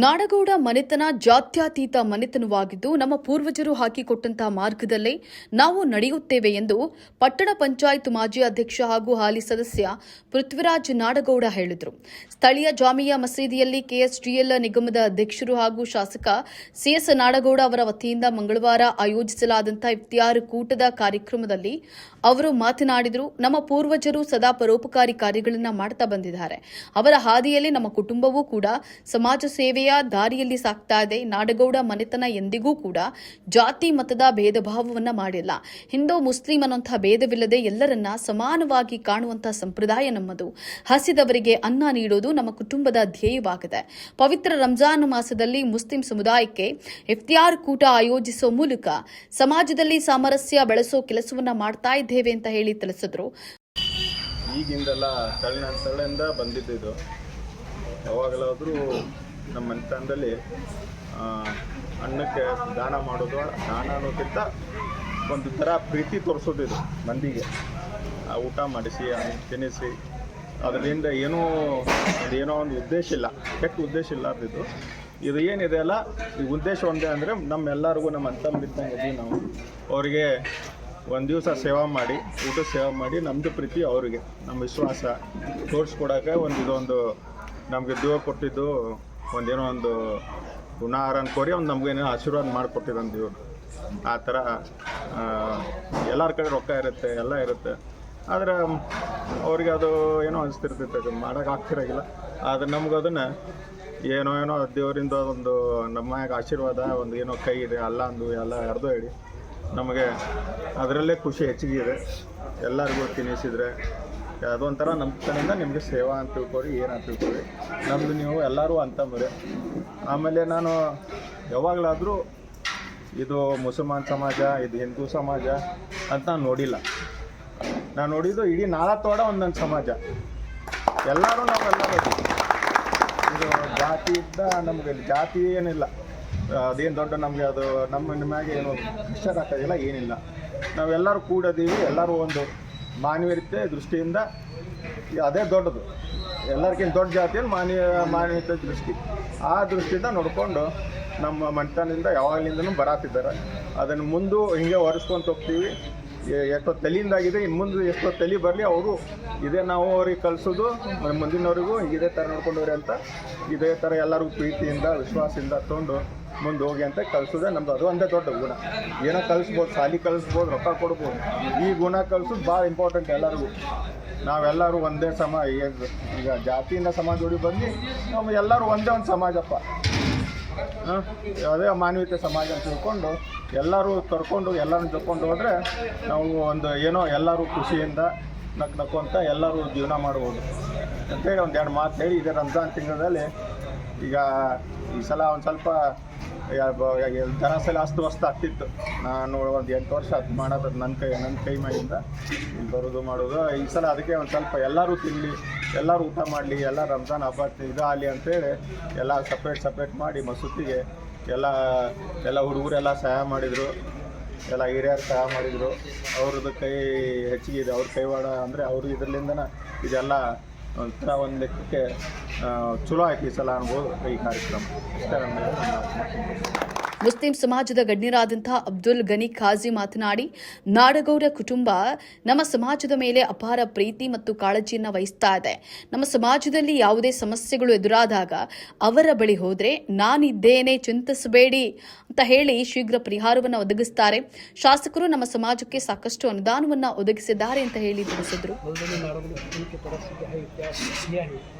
ನಾಡಗೌಡ ಮನೆತನ ಜಾತ್ಯತೀತ ಮನೆತನವಾಗಿದ್ದು ನಮ್ಮ ಪೂರ್ವಜರು ಹಾಕಿಕೊಟ್ಟಂತಹ ಮಾರ್ಗದಲ್ಲೇ ನಾವು ನಡೆಯುತ್ತೇವೆ ಎಂದು ಪಟ್ಟಣ ಪಂಚಾಯತ್ ಮಾಜಿ ಅಧ್ಯಕ್ಷ ಹಾಗೂ ಹಾಲಿ ಸದಸ್ಯ ಪೃಥ್ವಿರಾಜ್ ನಾಡಗೌಡ ಹೇಳಿದರು. ಸ್ಥಳೀಯ ಜಾಮಿಯಾ ಮಸೀದಿಯಲ್ಲಿ ಕೆಎಸ್ಡಿಎಲ್ ನಿಗಮದ ಅಧ್ಯಕ್ಷರು ಹಾಗೂ ಶಾಸಕ ಸಿಎಸ್ ನಾಡಗೌಡ ಅವರ ವತಿಯಿಂದ ಮಂಗಳವಾರ ಆಯೋಜಿಸಲಾದಂತಹ ಇಫ್ತಿಯಾರ್ ಕೂಟದ ಕಾರ್ಯಕ್ರಮದಲ್ಲಿ ಅವರು ಮಾತನಾಡಿದರು. ನಮ್ಮ ಪೂರ್ವಜರು ಸದಾ ಪರೋಪಕಾರಿ ಕಾರ್ಯಗಳನ್ನು ಮಾಡ್ತಾ ಬಂದಿದ್ದಾರೆ. ಅವರ ಹಾದಿಯಲ್ಲಿ ನಮ್ಮ ಕುಟುಂಬವೂ ಕೂಡ ಸಮಾಜ ಸೇವೆಯ ದಾರಿಯಲ್ಲಿ ಸಾಗ್ತಾ ಇದೆ. ನಾಡಗೌಡ ಮನೆತನ ಎಂದಿಗೂ ಕೂಡ ಜಾತಿ ಮತದ ಭೇದ ಭಾವವನ್ನ ಮಾಡಿಲ್ಲ. ಹಿಂದೂ ಮುಸ್ಲಿಂ ಅನ್ನುವಂತಹ ಭೇದವಿಲ್ಲದೆ ಎಲ್ಲರನ್ನ ಸಮಾನವಾಗಿ ಕಾಣುವಂತಹ ಸಂಪ್ರದಾಯ ನಮ್ಮದು. ಹಸಿದವರಿಗೆ ಅನ್ನ ನೀಡೋದು ನಮ್ಮ ಕುಟುಂಬದ ಧ್ಯೇಯವಾಗಿದೆ. ಪವಿತ್ರ ರಂಜಾನ್ ಮಾಸದಲ್ಲಿ ಮುಸ್ಲಿಂ ಸಮುದಾಯಕ್ಕೆ ಇಫ್ತಿಯಾರ್ ಕೂಟ ಆಯೋಜಿಸುವ ಮೂಲಕ ಸಮಾಜದಲ್ಲಿ ಸಾಮರಸ್ಯ ಬೆಳೆಸೋ ಕೆಲಸವನ್ನ ಮಾಡ್ತಾ ಇದ್ದೇವೆ ಅಂತ ಹೇಳಿ ತಿಳಿಸಿದ್ರು. ಈಗಿಂದೆಲ್ಲ ಸ್ಥಳದಿಂದ ಬಂದಿದ್ದು ಯಾವಾಗಲಾದರೂ ನಮ್ಮ ಮನೆತನದಲ್ಲಿ ಅನ್ನಕ್ಕೆ ದಾನ ಮಾಡೋದು, ದಾನ ಅನ್ನೋಕ್ಕಿಂತ ಒಂದು ಥರ ಪ್ರೀತಿ ತೋರಿಸೋದಿದು ಮಂದಿಗೆ. ಊಟ ಮಾಡಿಸಿ ತಿನ್ನಿಸಿ ಅದರಿಂದ ಏನೋ ಒಂದು ಉದ್ದೇಶ ಇಲ್ಲ, ಕೆಟ್ಟ ಉದ್ದೇಶ ಇಲ್ಲಾರ್ದಿದ್ದು ಇದು ಏನಿದೆ ಅಲ್ಲ, ಈ ಉದ್ದೇಶ ಒಂದೇ ಅಂದರೆ ನಮ್ಮೆಲ್ಲರಿಗೂ ನಮ್ಮ ಅಂತಂದಿದ್ದಂಗೆ ನಾವು ಅವರಿಗೆ ಒಂದು ದಿವಸ ಸೇವಾ ಮಾಡಿ, ಊಟದ ಸೇವಾ ಮಾಡಿ ನಮ್ಮದು ಪ್ರೀತಿ ಅವರಿಗೆ, ನಮ್ಮ ವಿಶ್ವಾಸ ತೋರಿಸ್ಕೊಡೋಕೆ ಇದೊಂದು ನಮಗೆ ದೇವ ಕೊಟ್ಟಿದ್ದು ಒಂದೇನೋ ಒಂದು ಗುಣಾಹಾರ ಅನ್ಕೋರಿ ಒಂದು ನಮಗೇನೋ ಆಶೀರ್ವಾದ ಮಾಡಿಕೊಟ್ಟಿದ್ದು ದೇವರು. ಆ ಥರ ಎಲ್ಲರ ಕಡೆ ರೊಕ್ಕ ಇರುತ್ತೆ, ಎಲ್ಲ ಇರುತ್ತೆ, ಆದರೆ ಅವ್ರಿಗೆ ಅದು ಏನೋ ಅನಿಸ್ತಿರ್ತೈತೆ, ಅದು ಮಾಡೋಕೆ ಆಗ್ತಿರೋಂಗಿಲ್ಲ. ಆದರೆ ನಮ್ಗೆ ಅದನ್ನು ಏನೋ ದೇವರಿಂದ ಒಂದು ನಮ್ಮ ಆಶೀರ್ವಾದ ಒಂದು ಏನೋ ಕೈ ಇದೆ, ಅಲ್ಲ ಅಂದು ಎಲ್ಲ ಅರ್ಧ ಹೇಳಿ ನಮಗೆ ಅದರಲ್ಲೇ ಖುಷಿ ಹೆಚ್ಚಿಗೆ ಇದೆ. ಎಲ್ಲರಿಗೂ ತಿನ್ನಿಸಿದರೆ ಅದೊಂಥರ ನಮ್ಮ ಕಡೆಯಿಂದ ನಿಮಗೆ ಸೇವಾ ಅಂತ ತಿಳ್ಕೊರಿ, ಏನಂತ ತಿಳ್ಕೊರಿ, ನಮ್ಮದು ನೀವು ಎಲ್ಲರೂ ಅಂತಂದ್ರೆ. ಆಮೇಲೆ ನಾನು ಯಾವಾಗಲಾದರೂ ಇದು ಮುಸಲ್ಮಾನ್ ಸಮಾಜ, ಇದು ಹಿಂದೂ ಸಮಾಜ ಅಂತ ನಾನು ನೋಡಿಲ್ಲ. ನಾನು ನೋಡಿದ್ದು ಇಡೀ ನಾಳತ್ತೋಡ ಒಂದೊಂದು ಸಮಾಜ, ಎಲ್ಲರೂ ನಾವೆಲ್ಲರೂ ಇದು ಜಾತಿ ಇದ್ದ ನಮಗೆ ಜಾತಿ ಏನಿಲ್ಲ, ಅದೇನು ದೊಡ್ಡ ನಮಗೆ ಅದು ನಮ್ಮ ಮ್ಯಾಗೆ ಏನು ಪ್ರೆಷರ್ ಹಾಕೋದಿಲ್ಲ, ಏನಿಲ್ಲ. ನಾವೆಲ್ಲರೂ ಕೂಡೋದೀವಿ, ಎಲ್ಲರೂ ಒಂದು ಮಾನವೀಯತೆ ದೃಷ್ಟಿಯಿಂದ ಅದೇ ದೊಡ್ಡದು. ಎಲ್ಲರಿಗಿಂತ ದೊಡ್ಡ ಜಾತಿಯಲ್ಲಿ ಮಾನವೀಯತೆ ದೃಷ್ಟಿ, ಆ ದೃಷ್ಟಿಯಿಂದ ನೋಡಿಕೊಂಡು ನಮ್ಮ ಮನೆತನದಿಂದ ಯಾವಾಗಲಿಂದನೂ ಬರಾತಿದ್ದಾರೆ. ಅದನ್ನು ಮುಂದೆ ಹಿಂಗೆ ಒರೆಸ್ಕೊಂತ ಹೋಗ್ತೀವಿ. ಎಷ್ಟೋ ತಲೆಯಿಂದಾಗಿದೆ, ಇನ್ನು ಮುಂದೆ ಎಷ್ಟೋ ತಲೆ ಬರಲಿ, ಅವರು ಇದೇ ನಾವು ಅವ್ರಿಗೆ ಕಲಿಸೋದು ಮುಂದಿನವರಿಗೂ ಇದೇ ಥರ ನೋಡ್ಕೊಂಡವ್ರಿ ಅಂತ, ಇದೇ ಥರ ಎಲ್ಲರಿಗೂ ಪ್ರೀತಿಯಿಂದ ವಿಶ್ವಾಸದಿಂದ ತೊಗೊಂಡು ಮುಂದೆ ಹೋಗಿ ಅಂತ ಕಲಿಸೋದೇ ನಮ್ಮದು. ಅದು ಒಂದೇ ದೊಡ್ಡ ಗುಣ. ಏನೋ ಕಲಿಸ್ಬೋದು, ಸಾಲಿ ಕಲಿಸ್ಬೋದು, ರೊಕ್ಕ ಕೊಡ್ಬೋದು, ಈ ಗುಣ ಕಲಿಸೋದು ಭಾಳ ಇಂಪಾರ್ಟೆಂಟ್ ಎಲ್ಲರಿಗೂ. ನಾವೆಲ್ಲರೂ ಒಂದೇ ಈಗ ಜಾತಿಯಿಂದ ಸಮಾಜ ಜೋಡಿ ಬಂದು ನಾವು ಎಲ್ಲರೂ ಒಂದೇ ಒಂದು ಸಮಾಜಪ್ಪ, ಅದೇ ಮಾನವೀಯತೆ ಸಮಾಜ ಅಂತ ತಿಳ್ಕೊಂಡು ಎಲ್ಲರೂ ಕರ್ಕೊಂಡು ಎಲ್ಲರನ್ನ ಜೊಕೊಂಡು ಹೋದರೆ ನಾವು ಒಂದು ಏನೋ ಎಲ್ಲರೂ ಖುಷಿಯಿಂದ ನಕ್ಕೊಂತ ಎಲ್ಲರೂ ಜೀವನ ಮಾಡ್ಬೋದು ಅಂತೇಳಿ ಒಂದೆರಡು ಮಾತು ಹೇಳಿ, ಇದೇ ರಂಜಾನ್ ತಿಂಗಳಲ್ಲಿ ಈಗ ಈ ಸಲ ಒಂದು ಸ್ವಲ್ಪ ದರಸಲ ಅಸ್ತು ಆಗ್ತಿತ್ತು. ನಾನು ಒಂದು 8 ವರ್ಷ ಅದು ಮಾಡೋದು ನನ್ನ ಕೈ ಮಾಡಿಂದ ಬರೋದು ಮಾಡೋದು. ಈ ಸಲ ಅದಕ್ಕೆ ಒಂದು ಸ್ವಲ್ಪ ಎಲ್ಲರೂ ತಿನ್ನಲಿ, ಎಲ್ಲರೂ ಊಟ ಮಾಡಲಿ, ಎಲ್ಲ ರಂಜಾನ್ ಹಬ್ಬ ಇದಾಗಲಿ ಅಂತೇಳಿ ಎಲ್ಲ ಸಪ್ರೇಟ್ ಮಾಡಿ ಮಸೂತಿಗೆ ಎಲ್ಲ ಹುಡುಗರೆಲ್ಲ ಸಹಾಯ ಮಾಡಿದರು, ಎಲ್ಲ ಹಿರಿಯರು ಸಹಾಯ ಮಾಡಿದರು. ಅವ್ರದ್ದು ಕೈ ಹೆಚ್ಚಿಗೆ ಇದೆ, ಅವ್ರ ಕೈವಾಡ ಅಂದರೆ ಅವರು ಇದರಲ್ಲಿಂದನೇ ಇದೆಲ್ಲ ಒಂಥರ ಒಂದು ಲೆಕ್ಕಕ್ಕೆ ಚಲೋ ಆಯ್ತು ಈ ಸಲ ಅನ್ಬೋದು ಈ ಕಾರ್ಯಕ್ರಮ. ಮುಸ್ಲಿಂ ಸಮಾಜದ ಗಣ್ಯರಾದಂತಹ ಅಬ್ದುಲ್ ಗನಿ ಖಾಜಿ ಮಾತನಾಡಿ, ನಾಡಗೌಡ ಕುಟುಂಬ ನಮ್ಮ ಸಮಾಜದ ಮೇಲೆ ಅಪಾರ ಪ್ರೀತಿ ಮತ್ತು ಕಾಳಜಿಯನ್ನು ವಹಿಸ್ತಾ ಇದೆ. ನಮ್ಮ ಸಮಾಜದಲ್ಲಿ ಯಾವುದೇ ಸಮಸ್ಯೆಗಳು ಎದುರಾದಾಗ ಅವರ ಬಳಿ ಹೋದ್ರೆ ನಾನಿದ್ದೇನೆ, ಚಿಂತಿಸಬೇಡಿ ಅಂತ ಹೇಳಿ ಶೀಘ್ರ ಪರಿಹಾರವನ್ನು ಒದಗಿಸುತ್ತಾರೆ. ಶಾಸಕರು ನಮ್ಮ ಸಮಾಜಕ್ಕೆ ಸಾಕಷ್ಟು ಅನುದಾನವನ್ನು ಒದಗಿಸಿದ್ದಾರೆ ಅಂತ ಹೇಳಿ ತಿಳಿಸಿದರು.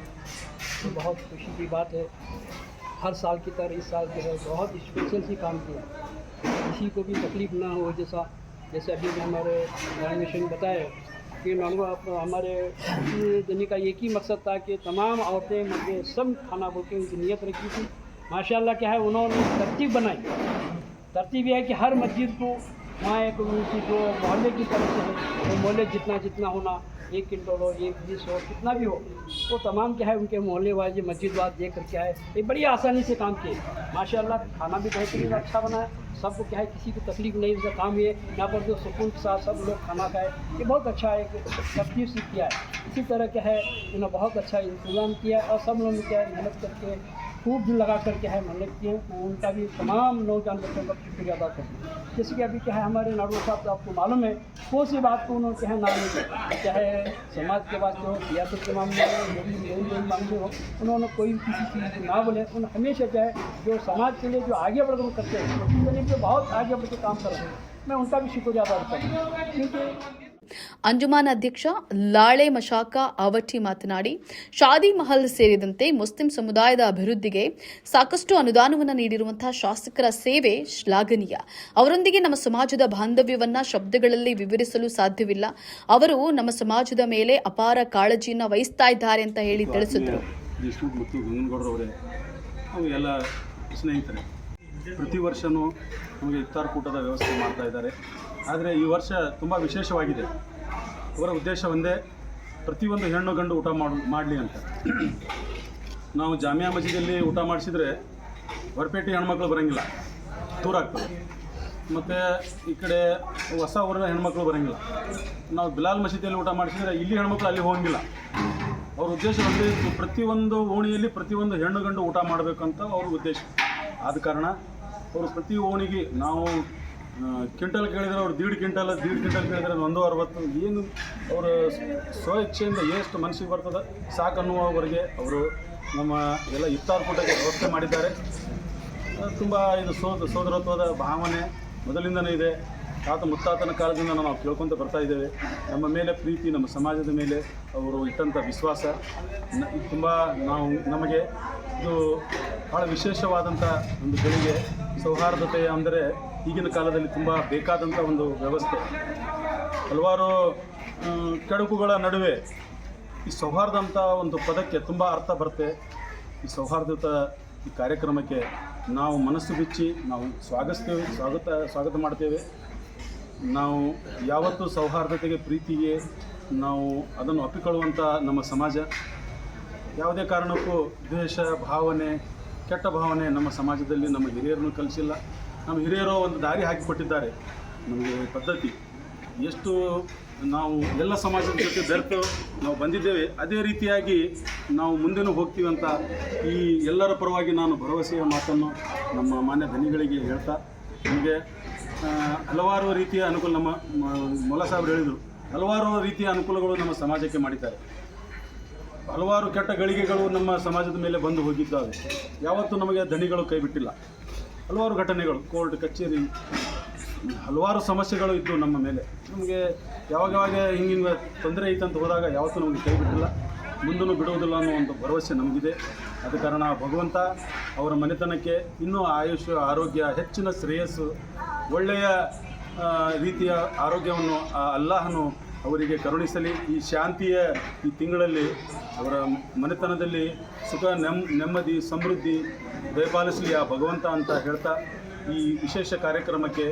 हर साल की तरह इस साल जो है बहुत स्पेशल सी काम किया, किसी को भी तकलीफ ना हो। जैसे अभी हमारे मिशन बताए कि हमारे देने का एक ही मकसद था कि तमाम औरतें मर्दे सब खाना बोल के उनकी नीयत रखी थी। माशाल्लाह क्या है, उन्होंने तरतीब बनाई। तरतीब यह है कि हर मस्जिद को वहाँ एक उनकी जो मोहल्ले की तरफ से है, वो मोहल्ले जितना होना, 1 क्विंटल हो, 1 20 हो, कितना भी हो, वो तमाम क्या है उनके मोहल्ले वाले मस्जिद वाले देख कर क्या है ये बड़ी आसानी से काम किए। माशाल्लाह खाना भी बेहतरीन अच्छा बना है, सबको क्या है किसी को तकलीफ नहीं, इसका काम ये यहाँ पर जो सुकून के साथ सब लोग खाना खाए, ये बहुत अच्छा है, तरतीब से किया है। इसी तरह क्या है उन्होंने बहुत अच्छा इंतज़ाम किया है और सब लोगों ने क्या है मेहनत करके खूब दिल लगा करके है मेहनत किए। मैं उनका भी तमाम नौजवान बच्चों का शुक्रिया अदा करता हूँ। जैसे कि अभी क्या है हमारे नाडू साहब, तो आपको मालूम है कोई सी बात को उन्होंने क्या है ना नहीं किया, चाहे समाज के वास्ते हो, सियासत के मामले हो, जो भी मेन मामले हो, उन्होंने कोई किसी चीज़ को ना बोले। उन्होंने हमेशा चाहे जो समाज के लिए जो आगे बढ़कर करते हैं, उसके लिए बहुत आगे बढ़ के काम कर रहे हैं, मैं उनका भी शुक्रिया अदा करता हूँ। क्योंकि ಅಂಜುಮಾನ್ ಅಧ್ಯಕ್ಷ ಲಾಳೆ ಮಶಾಕ ಅವಠಿ ಮಾತನಾಡಿ, ಶಾದಿ ಮಹಲ್ ಸೇರಿದಂತೆ ಮುಸ್ಲಿಂ ಸಮುದಾಯದ ಅಭಿವೃದ್ಧಿಗೆ ಸಾಕಷ್ಟು ಅನುದಾನವನ್ನು ನೀಡಿರುವಂತಹ ಶಾಸಕರ ಸೇವೆ ಶ್ಲಾಘನೀಯ. ಅವರೊಂದಿಗೆ ನಮ್ಮ ಸಮಾಜದ ಬಾಂಧವ್ಯವನ್ನ ಶಬ್ದಗಳಲ್ಲಿ ವಿವರಿಸಲು ಸಾಧ್ಯವಿಲ್ಲ. ಅವರು ನಮ್ಮ ಸಮಾಜದ ಮೇಲೆ ಅಪಾರ ಕಾಳಜಿಯನ್ನು ವಹಿಸ್ತಾ ಇದ್ದಾರೆ ಅಂತ ಹೇಳಿ ತಿಳಿಸಿದರು. ಮತ್ತು ಗಂಗನಗೌಡರವರೇ, ನಾವು ಎಲ್ಲ ಸ್ನೇಹಿತರೆ, ಪ್ರತಿ ವರ್ಷವೂ ನಮಗೆ ಇಫ್ತಾರ್ ಕೂಟದ ವ್ಯವಸ್ಥೆ ಮಾಡ್ತಾ ಇದ್ದಾರೆ. ಆದರೆ ಈ ವರ್ಷ ತುಂಬ ವಿಶೇಷವಾಗಿದೆ. ಅವರ ಉದ್ದೇಶ ಒಂದೇ, ಪ್ರತಿಯೊಂದು ಹೆಣ್ಣು ಗಂಡು ಊಟ ಮಾಡಲಿ ಅಂತ. ನಾವು ಜಾಮಿಯಾ ಮಸೀದಿಯಲ್ಲಿ ಊಟ ಮಾಡಿಸಿದರೆ ಹೊರಪೇಟೆ ಹೆಣ್ಮಕ್ಳು ಬರೋಂಗಿಲ್ಲ, ದೂರ ಆಗ್ತದೆ. ಮತ್ತು ಈ ಕಡೆ ಹೊಸ ಊರಿನ ಹೆಣ್ಮಕ್ಳು ಬರೋಂಗಿಲ್ಲ. ನಾವು ಬಿಲಾಲ್ ಮಸೀದಿಯಲ್ಲಿ ಊಟ ಮಾಡಿಸಿದರೆ ಇಲ್ಲಿ ಹೆಣ್ಮಕ್ಳು ಅಲ್ಲಿ ಹೋಗಂಗಿಲ್ಲ. ಅವ್ರ ಉದ್ದೇಶ ಒಂದೇ, ಪ್ರತಿಯೊಂದು ಓಣಿಯಲ್ಲಿ ಪ್ರತಿಯೊಂದು ಹೆಣ್ಣು ಗಂಡು ಊಟ ಮಾಡಬೇಕಂತ ಅವ್ರ ಉದ್ದೇಶ. ಆದ ಕಾರಣ ಅವರು ಪ್ರತಿ ಓಣಿಗೆ ನಾವು ಕ್ವಿಂಟಲ್ ಕೇಳಿದರೆ ಅವ್ರು 1.5 ಕ್ವಿಂಟಲ್ ಕೇಳಿದರೆ 160, ಏನು ಅವರು ಸ್ವಇಚ್ಛೆಯಿಂದ ಎಷ್ಟು ಮನಸ್ಸಿಗೆ ಬರ್ತದೆ ಸಾಕನ್ನುವವರೆಗೆ ಅವರು ನಮ್ಮ ಎಲ್ಲ ಇಫ್ತಾರ್ ಕೂಟಕ್ಕೆ ವ್ಯವಸ್ಥೆ ಮಾಡಿದ್ದಾರೆ. ತುಂಬ ಇದು ಸೋದರತ್ವದ ಭಾವನೆ ಮೊದಲಿಂದನೇ ಇದೆ. ತಾತ ಮುತ್ತಾತನ ಕಾಲದಿಂದ ನಾವು ಕೇಳ್ಕೊತ ಬರ್ತಾ ಇದ್ದೇವೆ. ನಮ್ಮ ಮೇಲೆ ಪ್ರೀತಿ, ನಮ್ಮ ಸಮಾಜದ ಮೇಲೆ ಅವರು ಇಟ್ಟಂಥ ವಿಶ್ವಾಸ ತುಂಬ ನಮಗೆ ಇದು ಭಾಳ ವಿಶೇಷವಾದಂಥ ಒಂದು ಗಳಿಗೆ. ಸೌಹಾರ್ದತೆ ಅಂದರೆ ಈಗಿನ ಕಾಲದಲ್ಲಿ ತುಂಬ ಬೇಕಾದಂಥ ಒಂದು ವ್ಯವಸ್ಥೆ. ಹಲವಾರು ಕೆಡುಕುಗಳ ನಡುವೆ ಈ ಸೌಹಾರ್ದ ಅಂತ ಒಂದು ಪದಕ್ಕೆ ತುಂಬ ಅರ್ಥ ಬರುತ್ತೆ. ಈ ಸೌಹಾರ್ದತ ಈ ಕಾರ್ಯಕ್ರಮಕ್ಕೆ ನಾವು ಮನಸ್ಸು ಬಿಚ್ಚಿ ನಾವು ಸ್ವಾಗತ ಮಾಡ್ತೇವೆ. ನಾವು ಯಾವತ್ತೂ ಸೌಹಾರ್ದತೆಗೆ, ಪ್ರೀತಿಗೆ ನಾವು ಅದನ್ನು ಒಪ್ಪಿಕೊಳ್ಳುವಂಥ ನಮ್ಮ ಸಮಾಜ ಯಾವುದೇ ಕಾರಣಕ್ಕೂ ದ್ವೇಷ ಭಾವನೆ, ಕೆಟ್ಟ ಭಾವನೆ ನಮ್ಮ ಸಮಾಜದಲ್ಲಿ ನಮ್ಮ ಹಿರಿಯರನ್ನು ಕಲಿಸಿಲ್ಲ. ನಮ್ಮ ಹಿರಿಯರು ಒಂದು ದಾರಿ ಹಾಕಿಕೊಟ್ಟಿದ್ದಾರೆ ನಮಗೆ ಪದ್ಧತಿ. ಎಷ್ಟು ನಾವು ಎಲ್ಲ ಸಮಾಜದ ಜೊತೆ ಬೆರೆತು ನಾವು ಬಂದಿದ್ದೇವೆ, ಅದೇ ರೀತಿಯಾಗಿ ನಾವು ಮುಂದೆನೂ ಹೋಗ್ತೀವಿ ಅಂತ ಈ ಎಲ್ಲರ ಪರವಾಗಿ ನಾನು ಭರವಸೆಯ ಮಾತನ್ನು ನಮ್ಮ ಮಾನ್ಯ ಧನಿಗಳಿಗೆ ಹೇಳ್ತಾ, ನಮಗೆ ಹಲವಾರು ರೀತಿಯ ಅನುಕೂಲ, ನಮ್ಮ ಮೊಲ ಸಾಹೇಬರು ಹೇಳಿದರು, ಹಲವಾರು ರೀತಿಯ ಅನುಕೂಲಗಳು ನಮ್ಮ ಸಮಾಜಕ್ಕೆ ಮಾಡಿದ್ದಾರೆ. ಹಲವಾರು ಕೆಟ್ಟ ಗಳಿಗೆಗಳು ನಮ್ಮ ಸಮಾಜದ ಮೇಲೆ ಬಂದು ಹೋಗಿದ್ದಾವೆ. ಯಾವತ್ತೂ ನಮಗೆ ಧನಿಗಳು ಕೈ ಬಿಟ್ಟಿಲ್ಲ. ಹಲವಾರು ಘಟನೆಗಳು, ಕೋರ್ಟ್ ಕಚೇರಿ, ಹಲವಾರು ಸಮಸ್ಯೆಗಳು ಇದ್ದು ನಮ್ಮ ಮೇಲೆ. ನಮಗೆ ಯಾವಾಗ ಹಿಂಗಿನ ತೊಂದರೆ ಐತಂತ ಹೋದಾಗ ಯಾವತ್ತೂ ನಮಗೆ ಕೈ ಬಿಟ್ಟಿಲ್ಲ, ಮುಂದೂ ಬಿಡುವುದಿಲ್ಲ ಅನ್ನೋ ಒಂದು ಭರವಸೆ ನಮಗಿದೆ. ಆದ ಕಾರಣ ಭಗವಂತ ಅವರ ಮನೆತನಕ್ಕೆ ಇನ್ನೂ ಆಯುಷ್, ಆರೋಗ್ಯ, ಹೆಚ್ಚಿನ ಶ್ರೇಯಸ್ಸು, ಒಳ್ಳೆಯ ರೀತಿಯ ಆರೋಗ್ಯವನ್ನು ಅಲ್ಲಾಹನು ಅವರಿಗೆ ಕರುಣಿಸಲಿ. ಈ ಶಾಂತಿಯ ಈ ತಿಂಗಳಲ್ಲಿ ಅವರ ಮನೆತನದಲ್ಲಿ ಸುಖ, ನೆಮ್ಮದಿ, ಸಮೃದ್ಧಿ ದಯಪಾಲಿಸಲಿ ಆ ಭಗವಂತ ಅಂತ ಹೇಳ್ತಾ, ಈ ವಿಶೇಷ ಕಾರ್ಯಕ್ರಮಕ್ಕೆ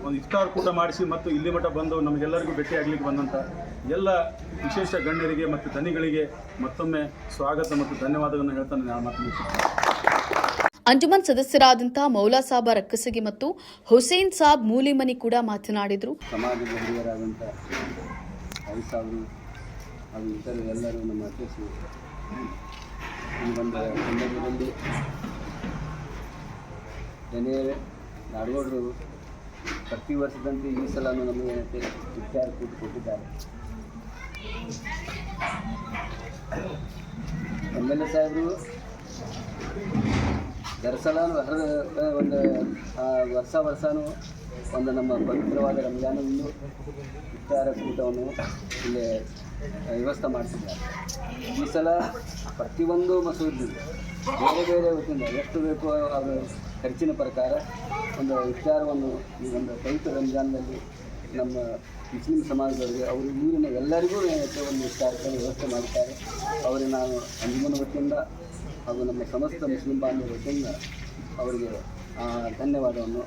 ಒಂದು ಇಫ್ತಾರ್ ಕೂಟ ಮಾಡಿಸಿ ಮತ್ತು ಇಲ್ಲಿ ಮಟ್ಟ ಬಂದು ನಮಗೆಲ್ಲರಿಗೂ ಭೇಟಿಯಾಗಲಿಕ್ಕೆ ಬಂದಂಥ ಎಲ್ಲ ವಿಶೇಷ ಗಣ್ಯರಿಗೆ ಮತ್ತು ಧನಿಗಳಿಗೆ ಮತ್ತೊಮ್ಮೆ ಸ್ವಾಗತ ಮತ್ತು ಧನ್ಯವಾದಗಳನ್ನು ಹೇಳ್ತಾನೆ ನಾನು ಮಾತನಾಡ್ತೀನಿ. ಅಂಜುಮನ್ ಸದಸ್ಯರಾದಂತಹ ಮೌಲಾ ಸಾಬ ರಕ್ಕಸಗಿ ಮತ್ತು ಹುಸೇನ್ ಸಾಬ್ ಮೂಲಿಮನಿ ಕೂಡ ಮಾತನಾಡಿದರು. ಸಮಾಜದ ಹಿರಿಯರಾದಂಥ ಐದು ಸಾಬರು ಹಾಗೂ ಇತರರು ಎಲ್ಲರೂ ನಮ್ಮ ಅಧ್ಯಕ್ಷರು ಈ ಒಂದು ಸಂದರ್ಭದಲ್ಲಿ ಜನರೇ ನಾಡಗೌಡರು ಪ್ರತಿ ವರ್ಷದಂತೆ ಈ ಸಲನೂ ನಮಗೆ ಇಫ್ತಾರ್ ಕೂಟ ಕೊಟ್ಟಿದ್ದಾರೆ. MLA ಸಾಹೇಬರು ದರ್ಸಲಾನು ಒಂದು ವರ್ಷನೂ ಒಂದು ನಮ್ಮ ಪವಿತ್ರವಾದ ರಂಜಾನನ್ನು ಇಫ್ತಾರ ಕೂಟವನ್ನು ಇಲ್ಲಿ ವ್ಯವಸ್ಥೆ ಮಾಡ್ತಿದ್ದಾರೆ. ಈ ಸಲ ಪ್ರತಿಯೊಂದು ಮಸೂದಿ ಬೇರೆ ಹೊತ್ತಿಂದ ಎಷ್ಟು ಬೇಕೋ ಅವರ ಖರ್ಚಿನ ಪ್ರಕಾರ ಒಂದು ಇಫ್ತಾರವನ್ನು ಈ ಒಂದು ಪವಿತ್ರ ರಂಜಾನ್ನಲ್ಲಿ ನಮ್ಮ ಮುಸ್ಲಿಂ ಸಮಾಜದವರಿಗೆ ಅವರು ಊರಿನ ಎಲ್ಲರಿಗೂ ಒಂದು ಇಫ್ತಾರಕ್ಕೆ ವ್ಯವಸ್ಥೆ ಮಾಡುತ್ತಾರೆ. ಅವರಿಗೆ ನಾನು ಅಂಜುಮನ್ ವತಿಯಿಂದ ಹಾಗೂ ನಮ್ಮ ಸಮಸ್ತ ಮುಸ್ಲಿಂ ಬಾಂಧವರ ವತಿಯಿಂದ ಅವರಿಗೆ ಧನ್ಯವಾದವನ್ನು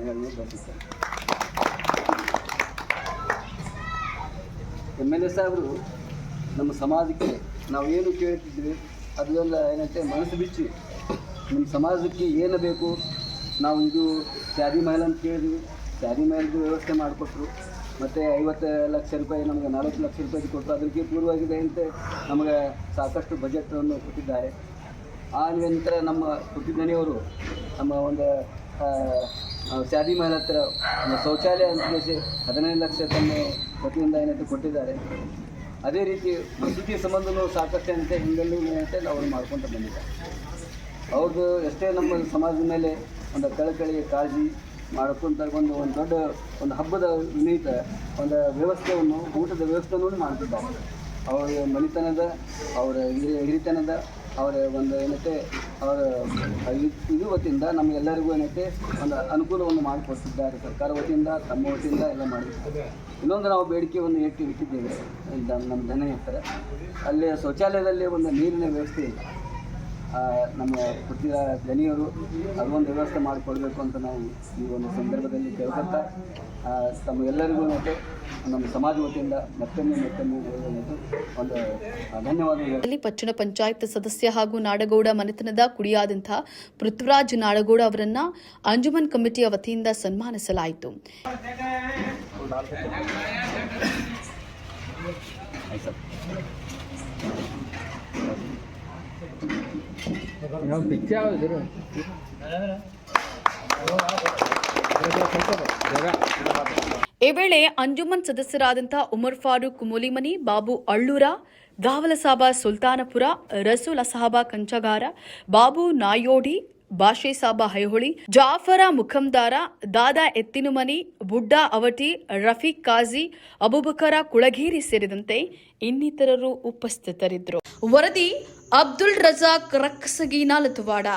ಹೇಳಲು ಬಯಸುತ್ತೇನೆ. MLA ಸಾಹೇಬರು ನಮ್ಮ ಸಮಾಜಕ್ಕೆ ನಾವು ಏನು ಕೇಳ್ತಿದ್ವಿ ಅದೆಲ್ಲ ಏನಂತೆ ಮನಸ್ಸು ಬಿಚ್ಚಿ ನಮ್ಮ ಸಮಾಜಕ್ಕೆ ಏನು ಬೇಕು, ನಾವು ಇದು ಶಾದಿ ಮಹಲ್ ಅಂತ ಕೇಳಿದ್ವಿ, ಶಾದಿ ಮಹಲ್ದು ವ್ಯವಸ್ಥೆ ಮಾಡಿಕೊಟ್ರು. ಮತ್ತು 50 ಲಕ್ಷ ರೂಪಾಯಿ ನಮಗೆ 40 ಲಕ್ಷ ರೂಪಾಯಿ ಕೊಟ್ಟರು. ಅದಕ್ಕೆ ಪೂರ್ವವಾಗಿದೆ ಅಂತ ನಮಗೆ ಸಾಕಷ್ಟು ಬಜೆಟನ್ನು ಕೊಟ್ಟಿದ್ದಾರೆ. ಆ ನಂತರ ನಮ್ಮ ಪುಟ್ಟಿದನಿಯವರು ನಮ್ಮ ಒಂದು ಶಾದಿ ಮಹಲ್ ಹತ್ರ ಒಂದು ಶೌಚಾಲಯ ಅಂತ ಹೇಳಿ 15 ಲಕ್ಷ ತಮ್ಮ ವತಿಯಿಂದ ಏನಂತ ಕೊಟ್ಟಿದ್ದಾರೆ. ಅದೇ ರೀತಿ ವಸತಿ ಸಂಬಂಧನೂ ಸಾಕಷ್ಟು ಏನಂತೆ ಹಿಂದಲ್ಲೂ ಏನಂತೆ ಅವರು ಮಾಡ್ಕೊತ ಬಂದಿದ್ದಾರೆ. ಅವ್ರದ್ದು ಎಷ್ಟೇ ನಮ್ಮ ಸಮಾಜದ ಮೇಲೆ ಒಂದು ಕಳಕಳಿ ಕಾಳಜಿ ಮಾಡ್ಕೊಂತ ಒಂದು ದೊಡ್ಡ ಒಂದು ಹಬ್ಬದ ವಿನೀತ ಒಂದು ವ್ಯವಸ್ಥೆಯನ್ನು ಊಟದ ವ್ಯವಸ್ಥೆಯನ್ನು ಮಾಡ್ತಿದ್ದಾರೆ. ಅವರ ಮನೆತನದ ಅವರ ಹಿರಿತನದ ಅವರ ಒಂದು ಏನೈತೆ ಅವರ ಇದು ವತಿಯಿಂದ ನಮಗೆಲ್ಲರಿಗೂ ಏನೈತೆ ಒಂದು ಅನುಕೂಲವನ್ನು ಮಾಡಿಕೊಡ್ತಿದ್ದಾರೆ. ಸರ್ಕಾರ ವತಿಯಿಂದ ತಮ್ಮ ವತಿಯಿಂದ ಎಲ್ಲ ಮಾಡಿದ್ದಾರೆ. ಇನ್ನೊಂದು ನಾವು ಬೇಡಿಕೆ ಒಂದು ಇಟ್ಟಿದ್ದೇವೆ ನಮ್ಮ ಜನ ಇರ್ತಾರೆ, ಅಲ್ಲಿ ಶೌಚಾಲಯದಲ್ಲಿ ಒಂದು ನೀರಿನ ವ್ಯವಸ್ಥೆ ಇದೆ. ನಮ್ಮ ಪೃಥ್ವಿರಾಜ್ ದನಿಯವರು ಅದೊಂದು ವ್ಯವಸ್ಥೆ ಮಾಡಿಕೊಡ್ಬೇಕು ಅಂತ ನಾವು ಈ ಒಂದು ಸಂದರ್ಭದಲ್ಲಿ ಕೇಳ್ಕೊತಾ ತಮ್ಮ ಎಲ್ಲರಿಗೂ ಮತ್ತು ನಮ್ಮ ಸಮಾಜ ವತಿಯಿಂದ ಮತ್ತೊಮ್ಮೆ ಒಂದು ಧನ್ಯವಾದಗಳು. ಪಟ್ಟಣ ಪಂಚಾಯತ್ ಸದಸ್ಯ ಹಾಗೂ ನಾಡಗೌಡ ಮನೆತನದ ಕುಡಿಯಾದಂಥ ಪೃಥ್ವಿರಾಜ್ ನಾಡಗೌಡ ಅವರನ್ನ ಅಂಜುಮನ್ ಕಮಿಟಿಯ ವತಿಯಿಂದ ಸನ್ಮಾನಿಸಲಾಯಿತು. ಈ ವೇಳೆ ಅಂಜುಮನ್ ಸದಸ್ಯರಾದಂಥ ಉಮರ್ ಫಾರೂಕ್ ಮುಲಿಮನಿ, ಬಾಬು ಅಳ್ಳೂರ, ಗಾವಲಸಾಬ ಸುಲ್ತಾನಪುರ, ರಸೂಲ್ ಅಸಾಬ ಕಂಚಗಾರ, ಬಾಬು ನಾಯೋಡಿ, ಬಾಷೆ ಸಾಬ ಹೈಹೊಳಿ, ಜಾಫರ ಮುಖಂದಾರ, ದಾದಾ ಎತ್ತಿನುಮನಿ, ಬುಡ್ಡಾ ಅವಟಿ, ರಫೀಕ್ ಕಾಜಿ, ಅಬುಬಕರ ಕುಳಗೇರಿ ಸೇರಿದಂತೆ ಇನ್ನಿತರರು ಉಪಸ್ಥಿತರಿದ್ದರು. ವರದಿ ಅಬ್ದುಲ್ ರಜಾಕ್ ರಕ್ಸಗೀನಾ ಲತವಾಡ.